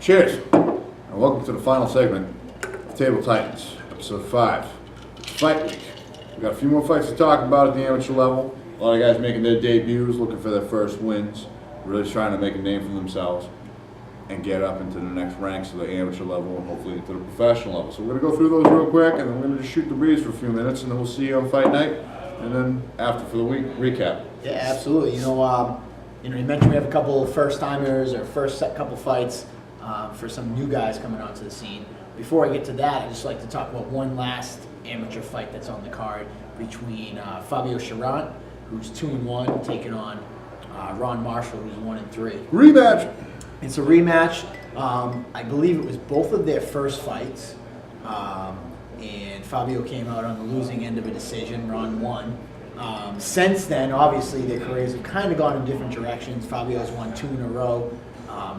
Cheers, and welcome to the final segment of Table Titans, episode 5, Fight Week. We've got a few more fights to talk about at the amateur level. A lot of guys making their debuts, looking for their first wins, really trying to make a name for themselves and get up into the next ranks of the amateur level and hopefully into the professional level. So we're going to go through those real quick, and then we're going to just shoot the breeze for a few minutes, and then we'll see you on fight night, and then after for the week, recap. Yeah, absolutely. You mentioned we have a couple first-timers or first couple fights for some new guys coming onto the scene. Before I get to that, I'd just like to talk about one last amateur fight that's on the card between Fabio Charant, who's 2-1, taking on Ron Marshall, who's 1-3. Rematch! It's a rematch. I believe it was both of their first fights, and Fabio came out on the losing end of a decision. Ron won. Since then, obviously, their careers have kind of gone in different directions. Fabio's won 2 in a row,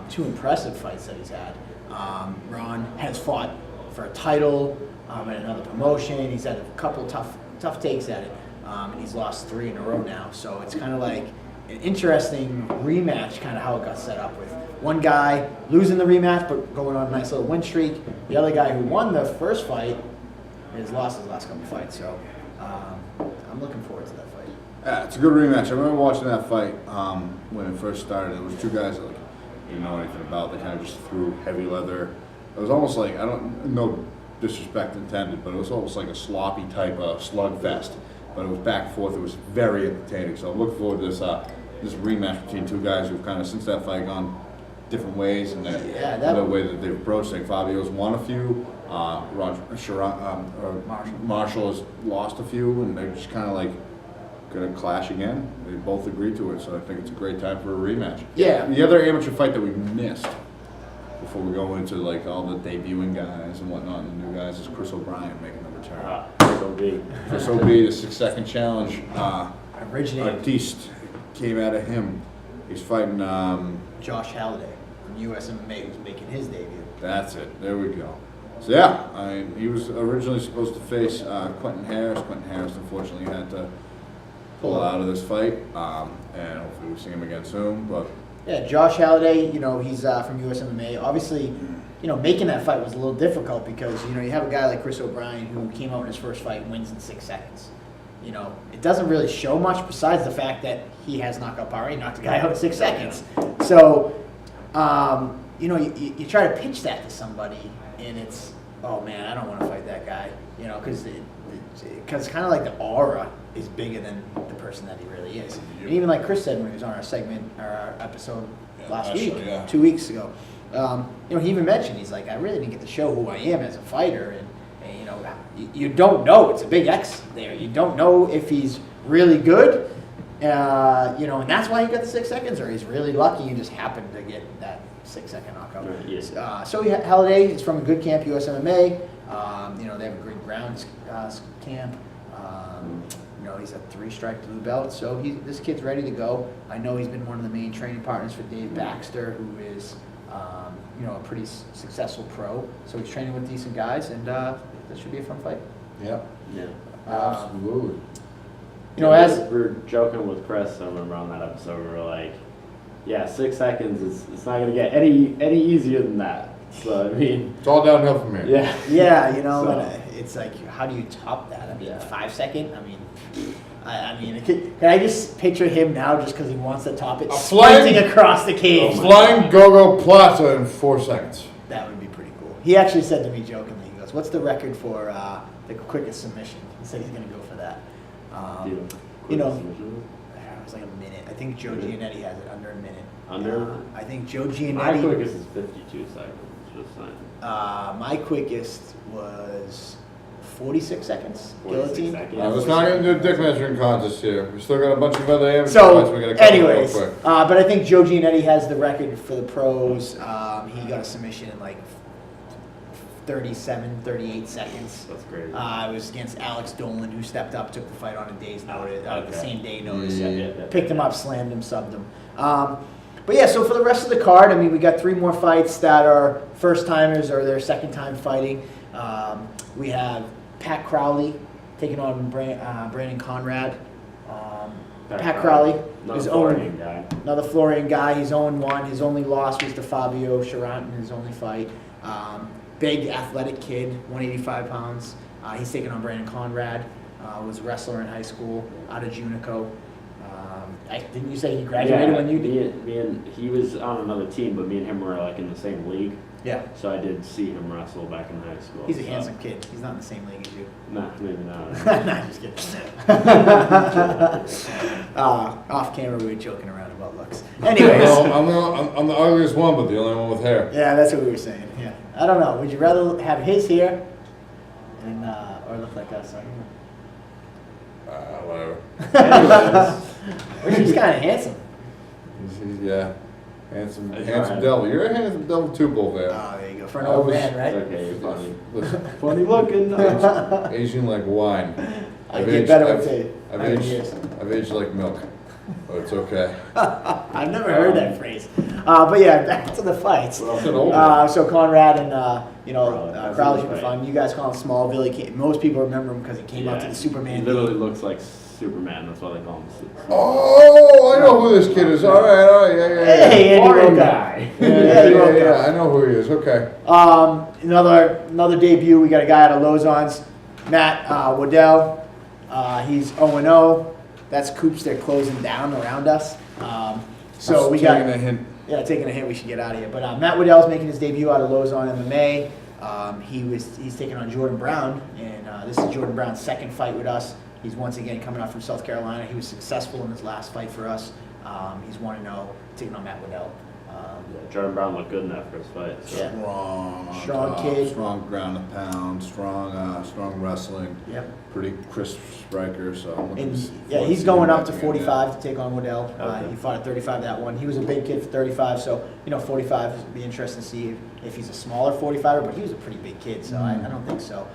2 impressive fights that he's had. Ron has fought for a title and another promotion. He's had a couple tough takes at it, and he's lost 3 in a row now. So it's kind of like an interesting rematch, kind of how it got set up with one guy losing the rematch but going on a nice little win streak. The other guy who won the first fight has lost his last couple fights. So I'm looking forward to that fight. Yeah, it's a good rematch. I remember watching that fight when it first started. It was 2 guys that didn't know anything about. They kind of just threw heavy leather. It was almost like, no disrespect intended, but it was almost like a sloppy type of slugfest. But it was back and forth. It was very entertaining. So I'm looking forward to this rematch between 2 guys who've kind of, since that fight, gone different ways and the way that they've approached things. Fabio's won a few. Marshall has lost a few, and they're just kind of like going to clash again. They both agreed to it, so I think it's a great time for a rematch. Yeah. The other amateur fight that we missed before we go into all the debuting guys and whatnot and the new guys is Chris O'Brien making a return. Chris OB, the 6-second challenge. Artiste came out of him. He's fighting Josh Halliday from US MMA, who's making his debut. That's it. There we go. So yeah, he was originally supposed to face Quentin Harris. Quentin Harris unfortunately had to pull out of this fight, and hopefully we'll see him again soon. But yeah, Josh Halliday, he's from US MMA. Obviously, making that fight was a little difficult because you have a guy like Chris O'Brien who came out in his first fight and wins in 6 seconds. It doesn't really show much besides the fact that he has knockout power. He knocked a guy out in 6 seconds. So, you try to pitch that to somebody, and it's, oh man, I don't want to fight that guy. Because it's kind of like the aura is bigger than the person that he really is. And even like Chris said when he was on our episode last week, 2 weeks ago, he even mentioned, he's like, I really didn't get to show who I am as a fighter, and you don't know. It's a big X there. You don't know if he's really good, and that's why he got the 6 seconds, or he's really lucky and just happened to get that 6-second knockout. Right, yes. So Halliday is from a good camp, US MMA. They have a great ground camp. He's a 3-strike blue belt, so this kid's ready to go. I know he's been one of the main training partners for Dave Baxter, who is a pretty successful pro. So he's training with decent guys, and this should be a fun fight. yeah, absolutely. As we were joking with Chris, I remember on that episode, we were like, yeah, 6 seconds, it's not going to get any easier than that. So, I mean, It's all downhill from here. Yeah, So- and it's like, how do you top that? I mean, 5 second? I mean, can I just picture him now just because he wants to top it, sprinting across the cage? Flying Gogo Plaza in 4 seconds. That would be pretty cool. He actually said to me jokingly, he goes, what's the record for the quickest submission? He said he's going to go for that. It was like a minute. I think Joe Giannetti has it under a minute. Under? I think Joe Giannetti. My quickest is 52 seconds, just saying. My quickest was 46 seconds. 46 Guillotine. seconds. Let's not get into a dick measuring contest here. We still got a bunch of other amateur fights we got to cover anyways, real quick. but I think Joe Giannetti has the record for the pros. He got a submission in like 37, 38 seconds. That's crazy. It was against Alex Dolan, who stepped up, took the fight on a day's notice, the Okay. same day notice. Yeah. Picked him up, slammed him, subbed him. But yeah, so for the rest of the card, I mean, we got 3 more fights that are first timers or their second time fighting. We have Pat Crowley taking on Brandon Conrad. Pat Crowley, Another his Floridian own, guy. another Florian guy. He's 0-1. His only loss was to Fabio Charant in his only fight. Big athletic kid, 185 pounds. He's taking on Brandon Conrad. Was a wrestler in high school out of Junico. Didn't you say he graduated when you did? Me and he was on another team, but me and him were like in the same league. Yeah. So I did see him wrestle back in high school. He's a handsome kid. He's not in the same league as you. Nah, maybe not. Nah, just kidding. Off camera, we were joking around about looks. Anyways. Well, I'm the ugliest one, but the only one with hair. Yeah, that's what we were saying. Yeah. I don't know. Would you rather have his hair and or look like us? I don't know. Whatever. Anyways, He's kind of handsome. Yeah. Handsome That's right. devil. You're a handsome devil too, Bolvair. Oh, there you go. For an old man, it's right? okay, you're funny. Listen, Funny looking. aging like wine. I get better with I've it. I've aged like milk, but it's okay. I've never heard that phrase. But yeah, back to the fights. Well, it's an old So Conrad and Crowley should be Right. fun. You guys call him Smallville. Most people remember him because he came out to the Superman. He literally looks like Superman. That's why they call him Superman. Oh, I know who this kid is. All right, yeah. Hey, Andy Foreign Roca. guy. Yeah, I know who he is. Okay. Another debut. We got a guy out of Lozon's, Matt Waddell. He's 0-0. That's Coops. They're closing down around us. So we got taking a hint. Yeah, taking a hint. We should get out of here. But Matt Waddell's making his debut out of Lozon MMA. He's taking on Jordan Brown, and this is Jordan Brown's second fight with us. He's once again coming out from South Carolina. He was successful in his last fight for us. He's 1-0, taking on Matt Waddell. Yeah, Jordan Brown looked good in that first fight. So. Yeah. Strong, on Strong top, kid. strong ground and pound, strong wrestling. Yep. Pretty crisp striker. So I'm looking And to yeah, forward he's to going seeing up to him 45 to take on Waddell. Okay. He fought at 35 that one. He was a big kid for 35, so 45 would be interesting to see if he's a smaller 45er, but he was a pretty big kid, so I don't think so.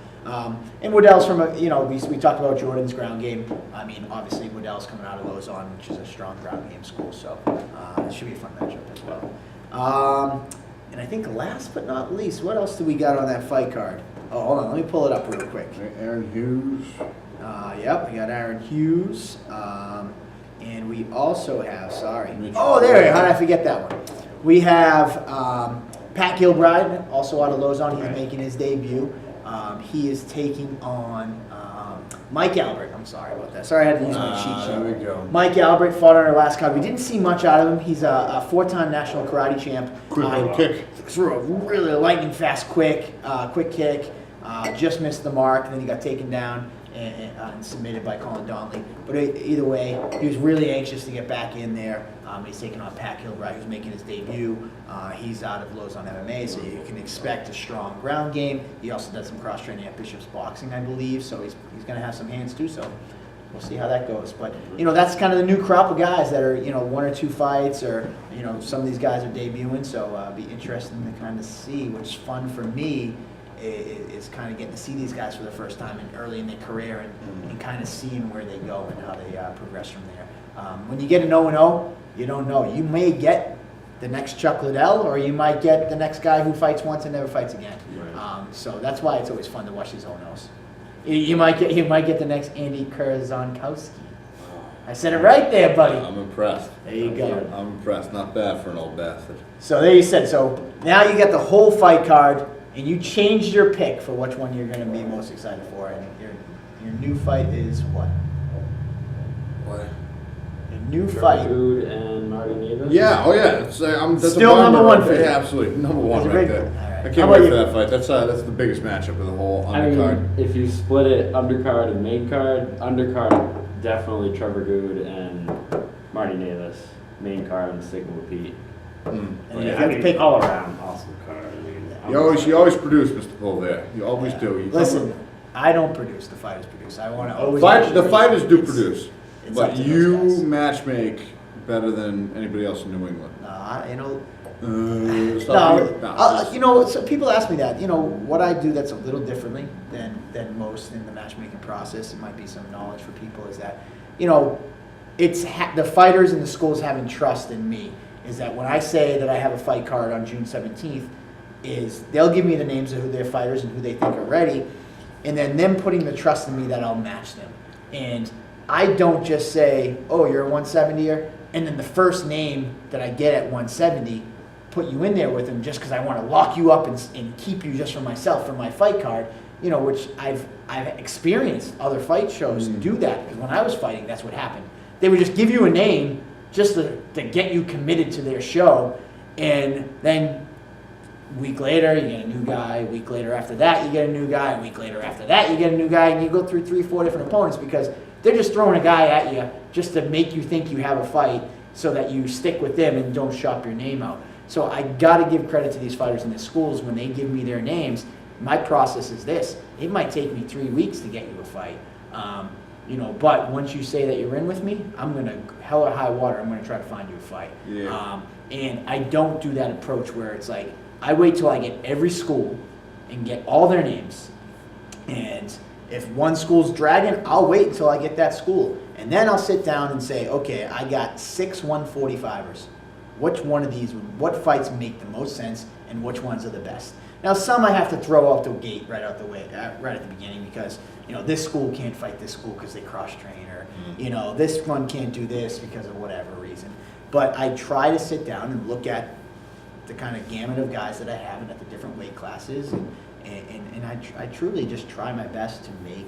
And Waddell's from we talked about Jordan's ground game. I mean, obviously Waddell's coming out of Lozon, which is a strong ground game school, so it should be a fun matchup as well. And I think last but not least, what else do we got on that fight card? Oh, hold on, let me pull it up real quick. Aaron Hughes. Yep, we got Aaron Hughes. And we also have, Mitch oh, there we go. How did I forget that one? We have Pat Gilbride, also out of Lozon. He's making his debut. He is taking on Mike Albert. I'm sorry about that. Sorry I had to use my cheat sheet. There we go. Mike Albert fought on our last card. We didn't see much out of him. He's a four-time national karate champ. Quick little kick. Threw a really lightning fast quick kick. Just missed the mark, and then he got taken down and submitted by Colin Donnelly. But either way, he was really anxious to get back in there. He's taking on Pat Gilbride, who's making his debut. He's out of Lozon MMA, so you can expect a strong ground game. He also does some cross-training at Bishop's Boxing, I believe, so he's going to have some hands too, so we'll see how that goes. But, that's kind of the new crop of guys that are, one or two fights, or, some of these guys are debuting, so it'll be interesting to kind of see, which is fun for me, is kind of getting to see these guys for the first time and early in their career and kind of seeing where they go and how they progress from there. When you get an 0-0, you don't know. You may get the next Chuck Liddell, or you might get the next guy who fights once and never fights again. Right. So that's why it's always fun to watch these 0-0s. You might get the next Andy Kurzankowski. I said it right there, buddy. I'm impressed. There you go. I'm impressed. Not bad for an old bastard. So there you said. So now you got the whole fight card, and you changed your pick for which one you're going to be most excited for. And your new fight is what? What? Your new fight. Food and Margaritas. Yeah. Oh yeah. That's Still a number one for you. Yeah, absolutely. Number one That's right great. there. All right. I How can't about wait you? for that fight. That's the biggest matchup of the whole I undercard. mean, if you split it undercard and main card, undercard definitely Trevor Good and Marty Navis. Main card, I'm sticking with Pete. And But you yeah, have to pick. all around awesome card. I mean, You always produce, Mr. Bull. There. You always do. You Listen, I don't produce. The fighters produce. I want to always. The fighters do produce, it's up but to you those guys. matchmake better than anybody else in New England. Stop being- So people ask me that. What I do that's a little differently than most in the matchmaking process. It might be some knowledge for people. Is that it's the fighters and the schools having trust in me. Is that when I say that I have a fight card on June 17th, is they'll give me the names of who their fighters and who they think are ready, and then them putting the trust in me that I'll match them. And I don't just say, oh, you're a 170er, and then the first name that I get at 170, put you in there with him just because I want to lock you up and keep you just for myself, for my fight card, which I've experienced other fight shows do that, because when I was fighting, that's what happened. They would just give you a name just to get you committed to their show, and then a week later, you get a new guy. A week later after that, you get a new guy. A week later after that, you get a new guy. And you go through 3-4 different opponents because they're just throwing a guy at you just to make you think you have a fight so that you stick with them and don't shop your name out. So I got to give credit to these fighters in the schools. When they give me their names, my process is this. It might take me 3 weeks to get you a fight. But once you say that you're in with me, I'm going to, hell or high water, I'm going to try to find you a fight. Yeah. And I don't do that approach where it's like, I wait till I get every school and get all their names. And if one school's dragging, I'll wait until I get that school. And then I'll sit down and say, okay, I got 6 145ers. Which one of these, what fights make the most sense and which ones are the best? Now, some I have to throw out the gate right out the way, right at the beginning because, this school can't fight this school because they cross-train or, this one can't do this because of whatever reason. But I try to sit down and look at the kind of gamut of guys that I have and at the different weight classes, and I truly just try my best to make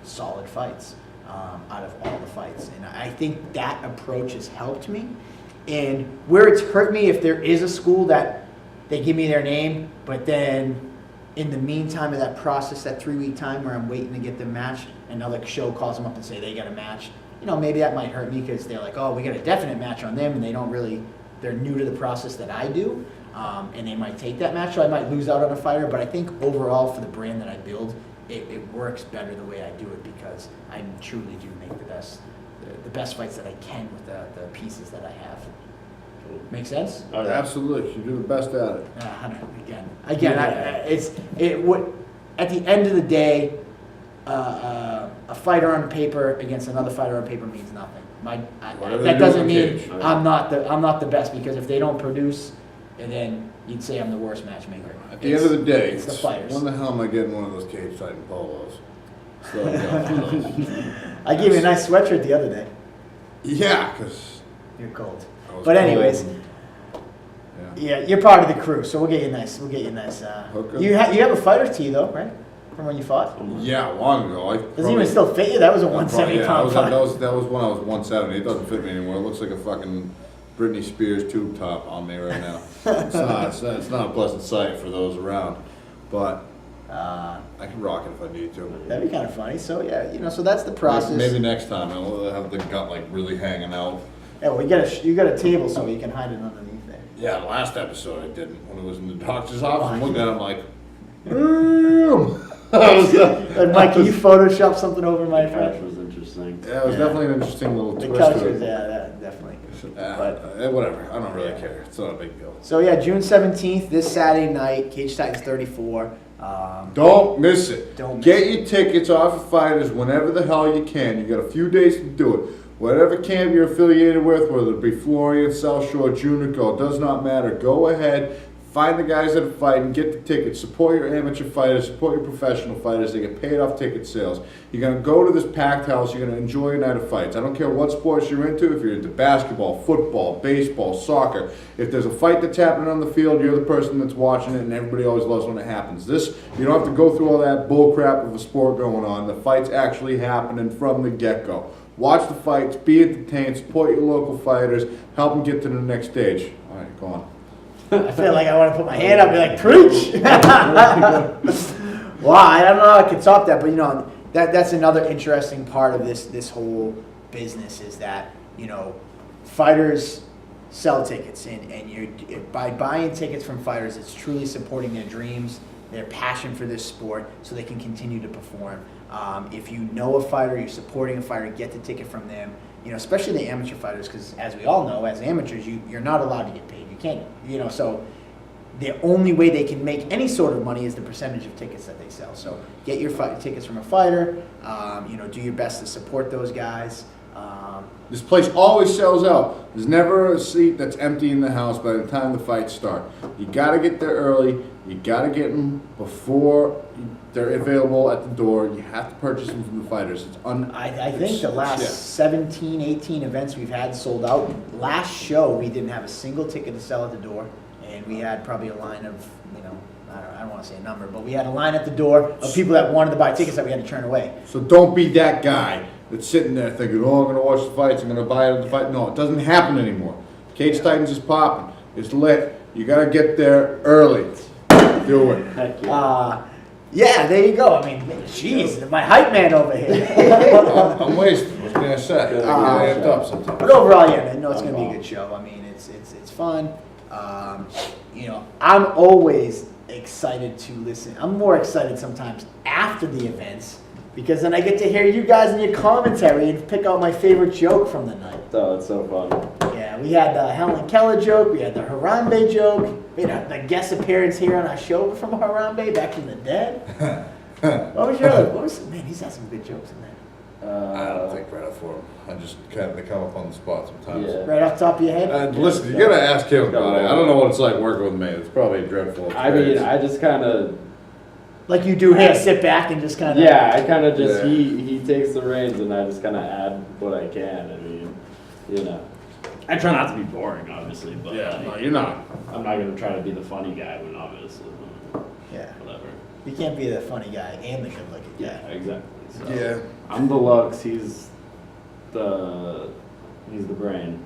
solid fights out of all the fights. And I think that approach has helped me. And where it's hurt me, if there is a school that they give me their name, but then in the meantime of that process, that 3-week time where I'm waiting to get them matched, another show calls them up and say they got a match, maybe that might hurt me because they're like, oh, we got a definite match on them, and they're new to the process that I do, and they might take that match, so I might lose out on a fighter. But I think overall for the brand that I build, it works better the way I do it because I truly do make the best fights that I can with the pieces that I have. Make sense? Oh, yeah. Absolutely. You do the best at it. At the end of the day, a fighter on paper against another fighter on paper means nothing. That doesn't mean I'm not the best, because if they don't produce, and then you'd say I'm the worst matchmaker. At the end of the day, it's the fighters. When the hell am I getting one of those cage fighting polos? So, I gave you a nice sweatshirt the other day. Yeah, because You're cold. But anyways, yeah. yeah, you're part of the crew, so we'll get you nice. Okay. You have a fighter's tee though, right? From when you fought. Yeah, long ago. Does it even still fit you? That was a 170 pound fight. That was when I was 170. It doesn't fit me anymore. It looks like a fucking Britney Spears tube top on me right now. It's not a pleasant sight for those around, but I can rock it if I need to. That'd be kind of funny. So yeah, so that's the process. Maybe next time I'll have the gut like really hanging out. Yeah, well, you got a table so you can hide it underneath there. Yeah, the last episode I didn't. When it was in the doctor's office, I'm looking at him like, And Mike, can you Photoshop something over my The couch face? was interesting. Yeah, it was definitely an interesting little The twist couch to was, it. that definitely. Whatever. I don't really care. It's not a big deal. So yeah, June 17th, this Saturday night, Cage Titans 34. Don't miss it. Don't miss Get your tickets off of fighters whenever the hell you can. You got a few days to do it. Whatever camp you're affiliated with, whether it be Florian, South Shore, Junico, does not matter. Go ahead, find the guys that are fighting, get the tickets, support your amateur fighters, support your professional fighters. They get paid off ticket sales. You're going to go to this packed house, you're going to enjoy a night of fights. I don't care what sports you're into, if you're into basketball, football, baseball, soccer. If there's a fight that's happening on the field, you're the person that's watching it, and everybody always loves when it happens. This, you don't have to go through all that bull crap of a sport going on. The fight's actually happening from the get-go. Watch the fights, be entertained, support your local fighters, help them get to the next stage. All right, go on. I feel like I want to put my hand up and be like, preach! Well, I don't know how I can top that, but that's another interesting part of this whole business is that, fighters sell tickets, and by buying tickets from fighters, it's truly supporting their dreams, their passion for this sport, so they can continue to perform. If you know a fighter, you're supporting a fighter, get the ticket from them. Especially the amateur fighters, because as we all know, as amateurs, you're not allowed to get paid. You can't, so the only way they can make any sort of money is the percentage of tickets that they sell. So get your tickets from a fighter. Do your best to support those guys. This place always sells out. There's never a seat that's empty in the house by the time the fights start. You got to get there early. You gotta get them before they're available at the door. You have to purchase them from the fighters. I think the last 17, 18 events we've had sold out. Last show, we didn't have a single ticket to sell at the door, and we had probably a line of, I don't want to say a number, but we had a line at the door of people that wanted to buy tickets that we had to turn away. So don't be that guy that's sitting there thinking, oh, I'm gonna watch the fights, I'm gonna buy it at the fight. No, it doesn't happen anymore. Cage Titans is popping. It's lit. You gotta get there early. Do it. Heck yeah. Yeah, there you go. I mean, jeez, my hype man over here. I'm wasted. What can I say? I get amped up sometimes. But overall, yeah, man, no, it's gonna be a good show. I mean, it's fun. I'm always excited to listen. I'm more excited sometimes after the events because then I get to hear you guys in your commentary and pick out my favorite joke from the night. Oh, it's so fun. Yeah, we had the Helen Keller joke, we had the Harambe joke, we had the guest appearance here on our show from Harambe back from the dead. Man, he's had some good jokes in there. I don't think right off for him. I just they come up on the spot sometimes. Yeah. Right off the top of your head? Listen, you gotta ask him about it. I don't know what it's like working with me. It's probably dreadful. I mean, I just kind of. Like you do here, sit back and just kind of. Yeah, I kind of just he takes the reins and I just kind of add what I can. I mean, I try not to be boring, obviously, but no, you're not. I'm not gonna try to be the funny guy when obviously. Yeah. Whatever. You can't be the funny guy and the good looking guy. Yeah, exactly. So Yeah. I'm the Lux. He's the brain.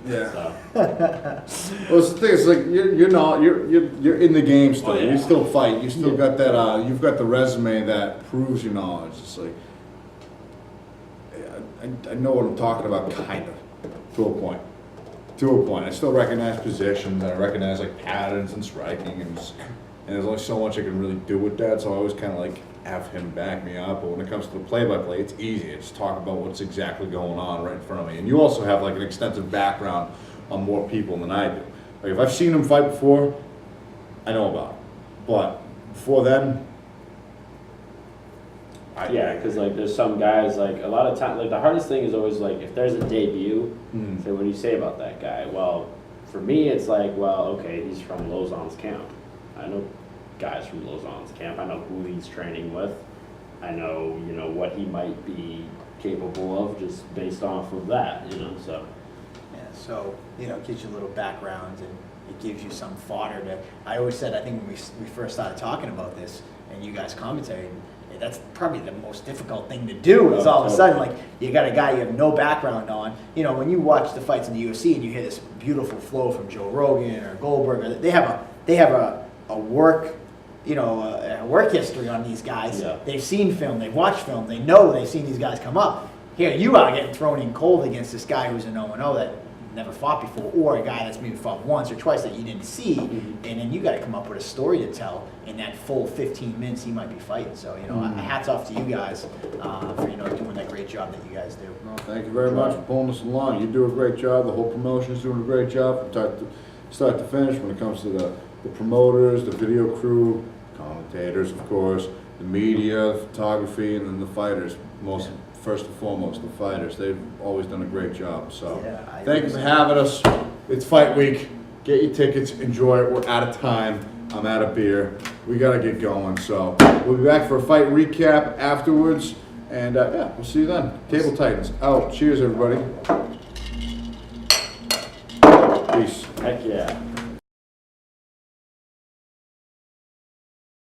Yeah. So. Well, it's the thing. It's like you're in the game still. Oh, yeah. You still fight. You still got that. You've got the resume that proves your knowledge. It's like I know what I'm talking about, kind of, to a point. To a point. I still recognize positions. I recognize like patterns and striking, and there's only so much I can really do with that. So I always kind of like have him back me up. But when it comes to the play-by-play, it's easy. I just talk about what's exactly going on right in front of me. And you also have like an extensive background on more people than I do. Like if I've seen them fight before, I know about it. But before then, Yeah, because like there's some guys like a lot of time like the hardest thing is always like if there's a debut. So what do you say about that guy? Well, for me it's like okay, he's from Lausanne's camp. I know guys from Lausanne's camp. I know who he's training with. I know what he might be capable of just based off of that. So. Yeah, so it gives you a little background and it gives you some fodder to. I always said I think when we first started talking about this and you guys commentated. That's probably the most difficult thing to do is all of a sudden, like, you got a guy you have no background on. When you watch the fights in the UFC and you hear this beautiful flow from Joe Rogan or Goldberg, they have a work, a work history on these guys. Yeah. They've seen film, they've watched film, they know they've seen these guys come up. Here you are getting thrown in cold against this guy who's a 0-0 that never fought before, or a guy that's maybe fought once or twice that you didn't see, and then you got to come up with a story to tell in that full 15 minutes he might be fighting. So hats off to you guys for doing that great job that you guys do. well, thank you very much for pulling us along. You do a great job. The whole promotion is doing a great job from start to finish when it comes to the promoters, the video crew, commentators, of course, the media, the photography, and then the fighters. First and foremost, the fighters. They've always done a great job. So thank you for having us. It's fight week. Get your tickets. Enjoy it. We're out of time. I'm out of beer. We got to get going. So we'll be back for a fight recap afterwards. And we'll see you then. Table Titans out. Cheers, everybody. Peace. Heck yeah.